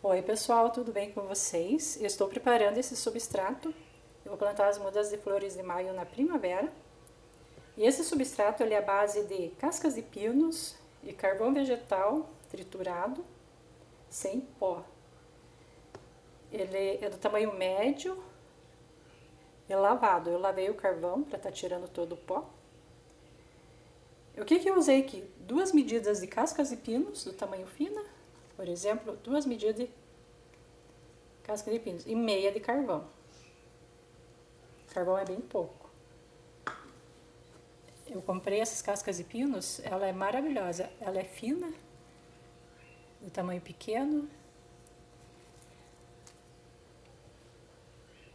Oi pessoal, tudo bem com vocês? Eu estou preparando esse substrato. Eu vou plantar as mudas de flores de maio na primavera. E esse substrato ele é a base de cascas de pinos e carvão vegetal triturado, sem pó. Ele é do tamanho médio e lavado. Eu lavei o carvão para estar tirando todo o pó. O que eu usei aqui? 2 medidas de cascas de pinos do tamanho fina, por exemplo, 2 medidas de casca de pinos e meia de carvão. Carvão é bem pouco. Eu comprei essas cascas de pinos, ela é maravilhosa. Ela é fina, do tamanho pequeno.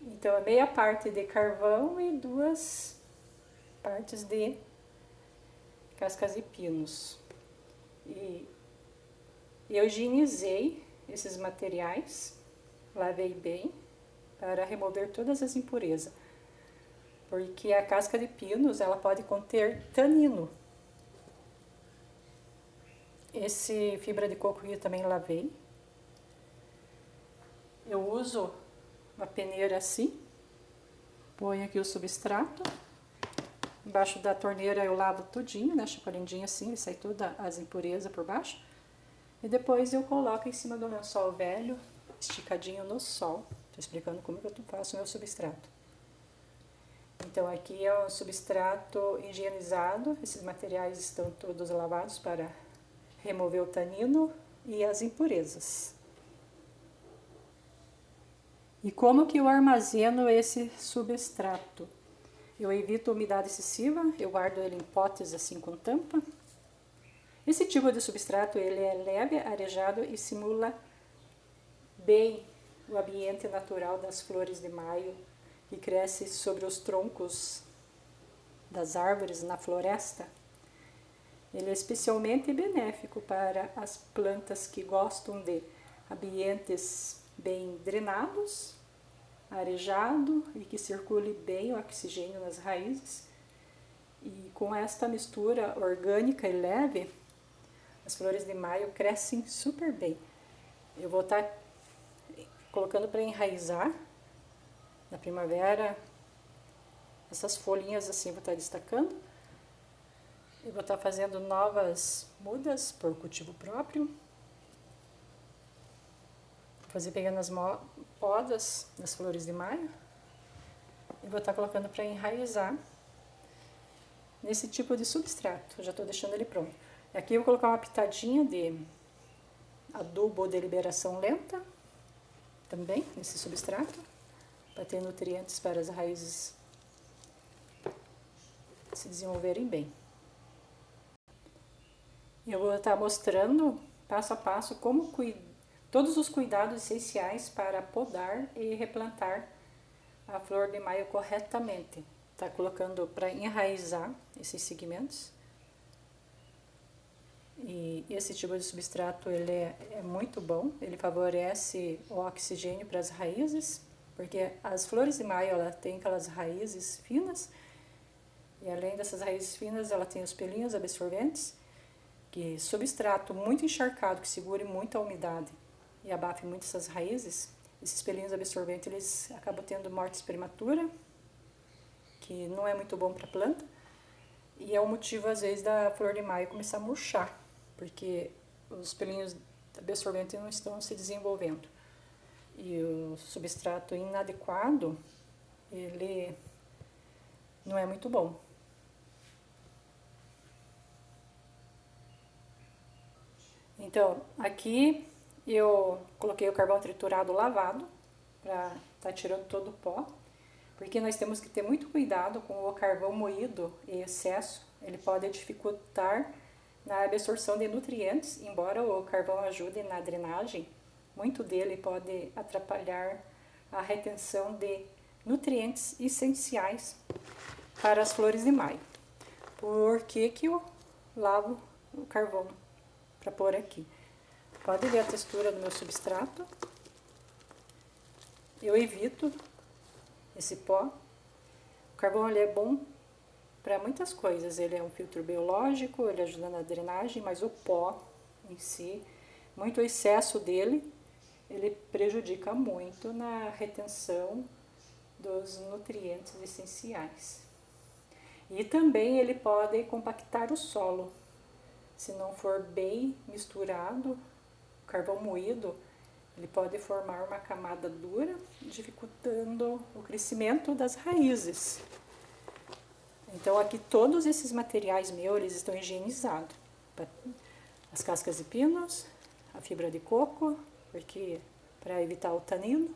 Então é meia parte de carvão e 2 partes de cascas de pinos. E eu higienizei esses materiais, lavei bem para remover todas as impurezas. Porque a casca de pinos ela pode conter tanino. Esse fibra de coco eu também lavei. Eu uso uma peneira assim, ponho aqui o substrato. Embaixo da torneira eu lavo tudinho, né, chacoalhadinho assim, sai todas as impurezas por baixo. E depois eu coloco em cima do lençol velho, esticadinho no sol. Estou explicando como que eu faço o meu substrato. Então aqui é um substrato higienizado, esses materiais estão todos lavados para remover o tanino e as impurezas. E como que eu armazeno esse substrato? Eu evito umidade excessiva, eu guardo ele em potes assim com tampa. Esse tipo de substrato ele é leve, arejado e simula bem o ambiente natural das flores de maio que cresce sobre os troncos das árvores na floresta. Ele é especialmente benéfico para as plantas que gostam de ambientes bem drenados, arejado e que circule bem o oxigênio nas raízes. E com esta mistura orgânica e leve, as flores de maio crescem super bem. Eu vou estar colocando para enraizar na primavera, essas folhinhas assim vou estar destacando. Eu vou estar fazendo novas mudas por cultivo próprio. Vou fazer pegando as podas das flores de maio. E vou estar colocando para enraizar nesse tipo de substrato. Já estou deixando ele pronto. Aqui eu vou colocar uma pitadinha de adubo de liberação lenta, também nesse substrato, para ter nutrientes para as raízes se desenvolverem bem. Eu vou estar mostrando passo a passo como todos os cuidados essenciais para podar e replantar a flor de maio corretamente. Tá colocando para enraizar esses segmentos. E esse tipo de substrato ele é muito bom, ele favorece o oxigênio para as raízes, porque as flores de maio ela tem aquelas raízes finas, e além dessas raízes finas ela tem os pelinhos absorventes, que substrato muito encharcado, que segure muita umidade e abafe muito essas raízes, esses pelinhos absorventes eles acabam tendo morte prematura, que não é muito bom para a planta, e é o motivo às vezes da flor de maio começar a murchar, porque os pelinhos absorventes não estão se desenvolvendo. E o substrato inadequado, ele não é muito bom. Então, aqui eu coloquei o carvão triturado lavado, para estar tirando todo o pó, porque nós temos que ter muito cuidado com o carvão moído em excesso, ele pode dificultar na absorção de nutrientes, embora o carvão ajude na drenagem, muito dele pode atrapalhar a retenção de nutrientes essenciais para as flores de maio. Por que que eu lavo o carvão para pôr aqui? Pode ver a textura do meu substrato. Eu evito esse pó. O carvão ele é bom para muitas coisas, ele é um filtro biológico, ele ajuda na drenagem, mas o pó em si, muito excesso dele, ele prejudica muito na retenção dos nutrientes essenciais. E também ele pode compactar o solo. Se não for bem misturado, carvão moído, ele pode formar uma camada dura, dificultando o crescimento das raízes. Então aqui todos esses materiais meus, eles estão higienizados. As cascas de pinos, a fibra de coco, porque para evitar o tanino,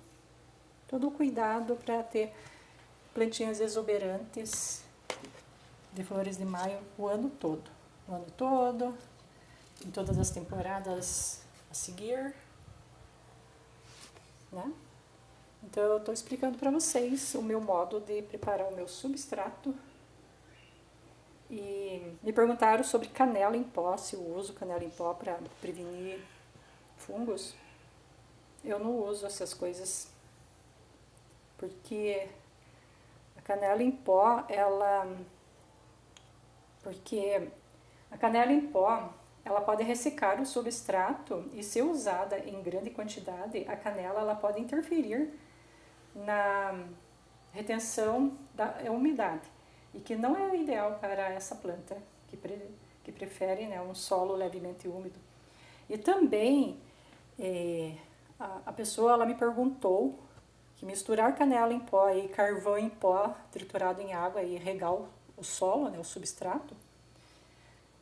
todo o cuidado para ter plantinhas exuberantes de flores de maio o ano todo. O ano todo, em todas as temporadas a seguir, né? Então eu estou explicando para vocês o meu modo de preparar o meu substrato. E me perguntaram sobre canela em pó, se eu uso canela em pó para prevenir fungos. Eu não uso essas coisas, porque a canela em pó, ela pode ressecar o substrato e, se usada em grande quantidade, a canela ela pode interferir na retenção da umidade, e que não é o ideal para essa planta, que prefere, né, um solo levemente úmido. E também a pessoa ela me perguntou que misturar canela em pó e carvão em pó triturado em água e regar o solo, né, o substrato,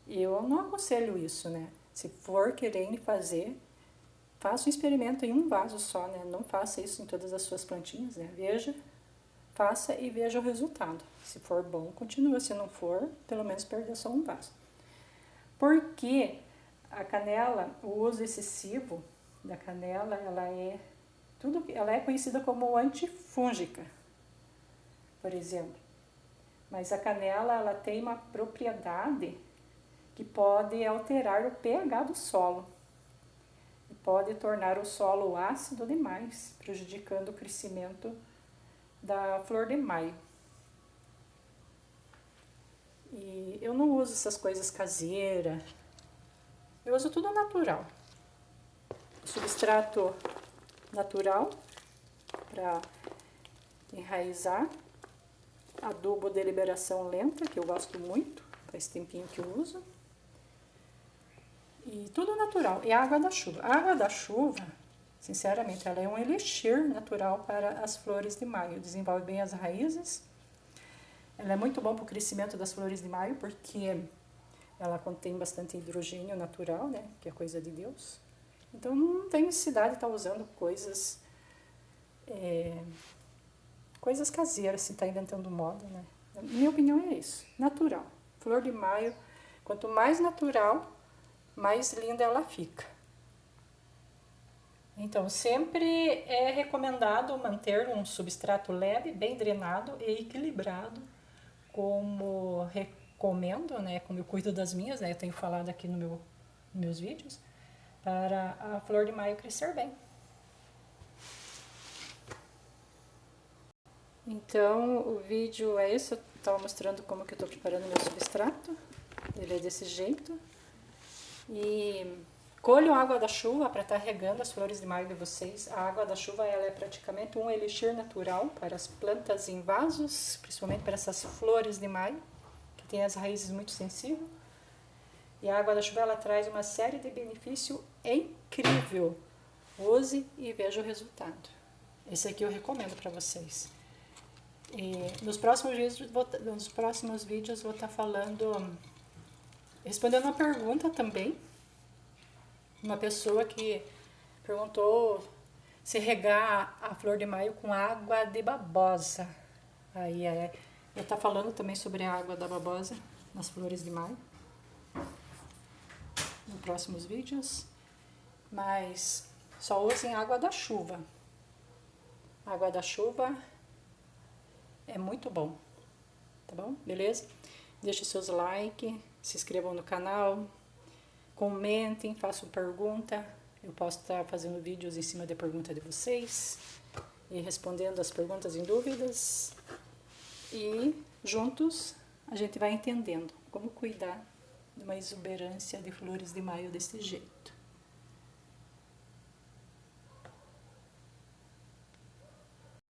eu não aconselho isso, né? Se for querendo fazer, faça um experimento em um vaso só, né? Não faça isso em todas as suas plantinhas, né? Faça e veja o resultado. Se for bom, continua. Se não for, pelo menos perda só um vaso. Porque a canela, o uso excessivo da canela, ela é conhecida como antifúngica, por exemplo. Mas a canela, ela tem uma propriedade que pode alterar o pH do solo e pode tornar o solo ácido demais, prejudicando o crescimento da flor de maio. E eu não uso essas coisas caseiras, eu uso tudo natural. Substrato natural para enraizar, adubo de liberação lenta, que eu gosto muito, faz tempinho que eu uso. E tudo natural. E a água da chuva. A água da chuva, sinceramente, ela é um elixir natural para as flores de maio. Desenvolve bem as raízes. Ela é muito bom para o crescimento das flores de maio, porque ela contém bastante hidrogênio natural, né? Que é coisa de Deus. Então não tem necessidade de estar usando coisas caseiras, se está inventando moda, né? Minha opinião é isso. Natural. Flor de maio, quanto mais natural, mais linda ela fica. Então, sempre é recomendado manter um substrato leve, bem drenado e equilibrado, como recomendo, né, como eu cuido das minhas, né, eu tenho falado aqui nos meus vídeos, para a flor de maio crescer bem. Então, o vídeo é esse, eu estava mostrando como que eu estou preparando meu substrato, ele é desse jeito. E colham água da chuva para estar regando as flores de maio de vocês. A água da chuva ela é praticamente um elixir natural para as plantas em vasos, principalmente para essas flores de maio, que tem as raízes muito sensíveis. E a água da chuva ela traz uma série de benefícios incrível. Use e veja o resultado. Esse aqui eu recomendo para vocês. E nos próximos vídeos vou estar falando, respondendo uma pergunta também. Uma pessoa que perguntou se regar a flor de maio com água de babosa. Aí eu estou falando também sobre a água da babosa nas flores de maio, nos próximos vídeos. Mas só usem água da chuva. A água da chuva é muito bom, tá bom? Beleza? Deixe seus likes, se inscrevam no canal, comentem, façam pergunta. Eu posso estar fazendo vídeos em cima da pergunta de vocês e respondendo as perguntas em dúvidas. E juntos a gente vai entendendo como cuidar de uma exuberância de flores de maio desse jeito.